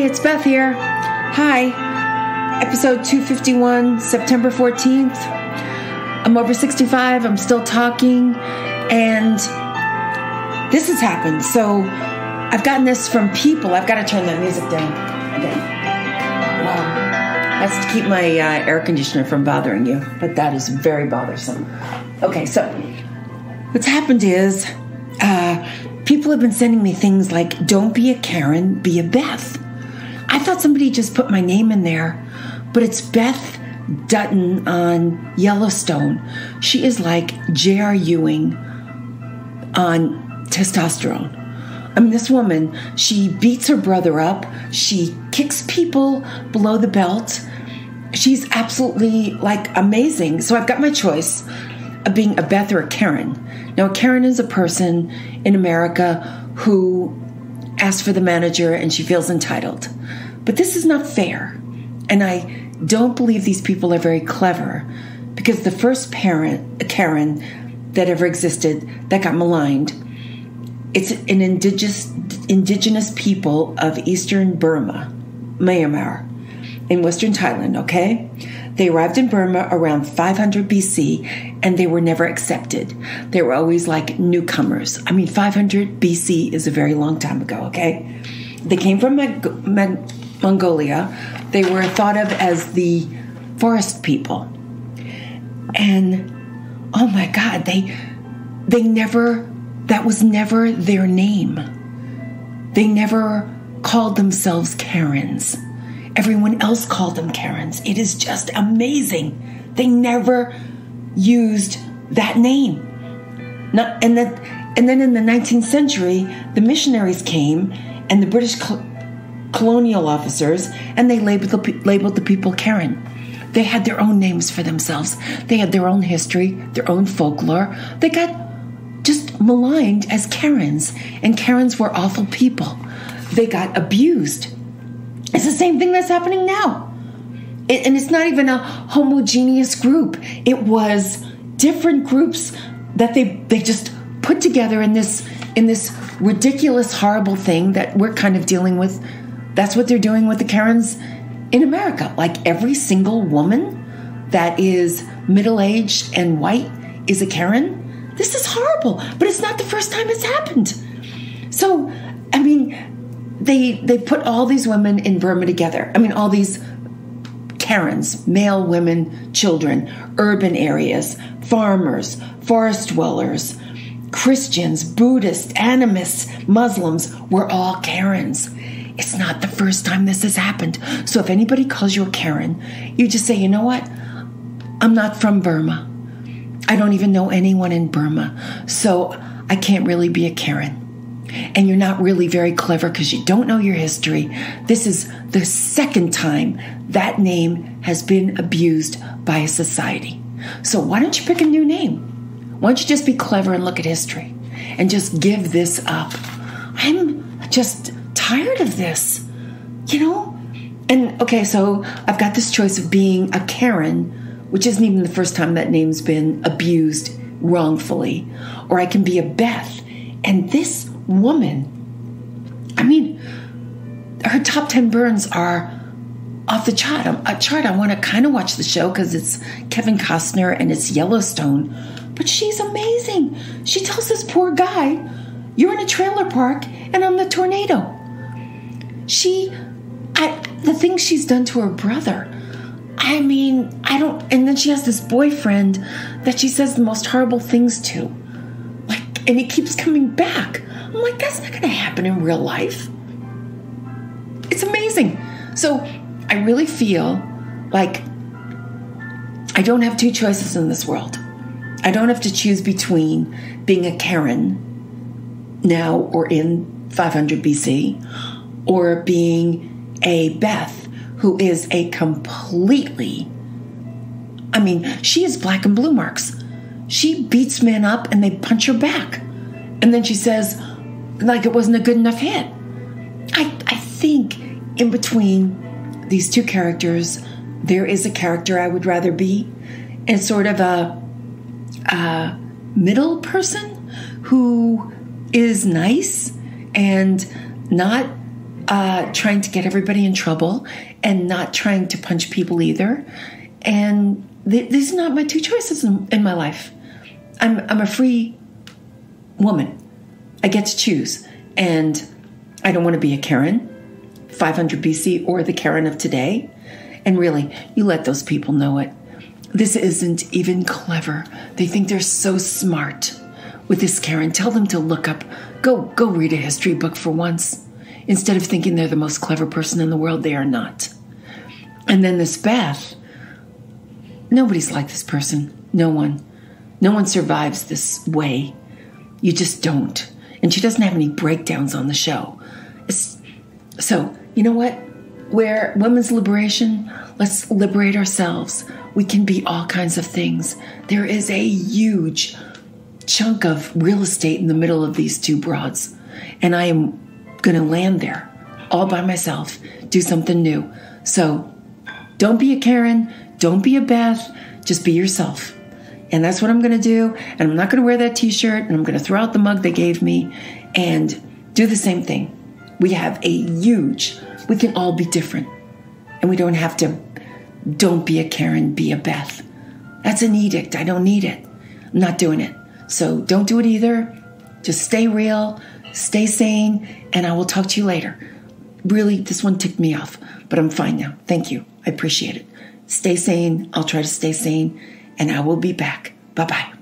it's Beth here. Hi. Episode 251, September 14th. I'm over 65. I'm still talking. And this has happened. So I've gotten this from people. I've got to turn that music down again. Wow. That's to keep my air conditioner from bothering you. But that is very bothersome. Okay, so what's happened is people have been sending me things like, don't be a Karen, be a Beth. I thought somebody just put my name in there, but it's Beth Dutton on Yellowstone. She is like J.R. Ewing on testosterone. I mean, this woman, she beats her brother up. She kicks people below the belt. She's absolutely, like, amazing. So I've got my choice of being a Beth or a Karen. Now, a Karen is a person in America who asks for the manager and she feels entitled. But this is not fair. And I don't believe these people are very clever, because the first Karen that ever existed that got maligned, it's an indigenous people of eastern Burma, Myanmar, in western Thailand, okay? They arrived in Burma around 500 BC, and they were never accepted. They were always like newcomers. I mean, 500 BC is a very long time ago, okay? They came from Mongolia. They were thought of as the forest people. And, oh my God, that was never their name. They never called themselves Karens. Everyone else called them Karens. It is just amazing. They never used that name. And then in the 19th century, the missionaries came and the British colonial officers, and they labeled the people Karen. They had their own names for themselves. They had their own history, their own folklore. They got just maligned as Karens, and Karens were awful people. They got abused. It's the same thing that's happening now. And it's not even a homogeneous group. It was different groups that they just put together in this ridiculous, horrible thing that we're kind of dealing with. That's what they're doing with the Karens in America. Like, every single woman that is middle-aged and white is a Karen. This is horrible, but it's not the first time it's happened. So, I mean, they put all these women in Burma together. I mean, all these Karens, male, women, children, urban areas, farmers, forest dwellers, Christians, Buddhists, animists, Muslims, we're all Karens. It's not the first time this has happened. So if anybody calls you a Karen, you just say, you know what? I'm not from Burma. I don't even know anyone in Burma. So I can't really be a Karen. And you're not really very clever because you don't know your history. This is the second time that name has been abused by a society. So why don't you pick a new name? Why don't you just be clever and look at history and just give this up? I'm just tired of this, you know? And okay, so I've got this choice of being a Karen, which isn't even the first time that name's been abused wrongfully, or I can be a Beth. And this woman, I mean, her top 10 burns are off the chart. I want to kind of watch the show because it's Kevin Costner and it's Yellowstone. But she's amazing. She tells this poor guy, you're in a trailer park and I'm the tornado. The things she's done to her brother. I mean, and then she has this boyfriend that she says the most horrible things to. And it keeps coming back. I'm like, that's not going to happen in real life. It's amazing. So I really feel like I don't have two choices in this world. I don't have to choose between being a Karen now or in 500 BC or being a Beth who is a completely, I mean, she is black and blue marks. She beats men up and they punch her back. And then she says, like, it wasn't a good enough hit. I think in between these two characters, there is a character I would rather be, and sort of a middle person who is nice and not trying to get everybody in trouble and not trying to punch people either. And these are not my two choices in my life. I'm a free woman. I get to choose. And I don't want to be a Karen, 500 BC, or the Karen of today. And really, you let those people know it. This isn't even clever. They think they're so smart with this Karen. Tell them to look up, go read a history book for once. Instead of thinking they're the most clever person in the world, they are not. And then this Beth, nobody's like this person. No one. No one survives this way. You just don't. And she doesn't have any breakdowns on the show. So, you know what? Where women's liberation, let's liberate ourselves. We can be all kinds of things. There is a huge chunk of real estate in the middle of these two broads. And I am going to land there all by myself, do something new. So don't be a Karen. Don't be a Beth. Just be yourself. And that's what I'm going to do. And I'm not going to wear that t-shirt. And I'm going to throw out the mug they gave me and do the same thing. We have we can all be different. And we don't have to, don't be a Karen, be a Beth. That's an edict. I don't need it. I'm not doing it. So don't do it either. Just stay real, stay sane, and I will talk to you later. Really, this one ticked me off, but I'm fine now. Thank you. I appreciate it. Stay sane. I'll try to stay sane, and I will be back. Bye-bye.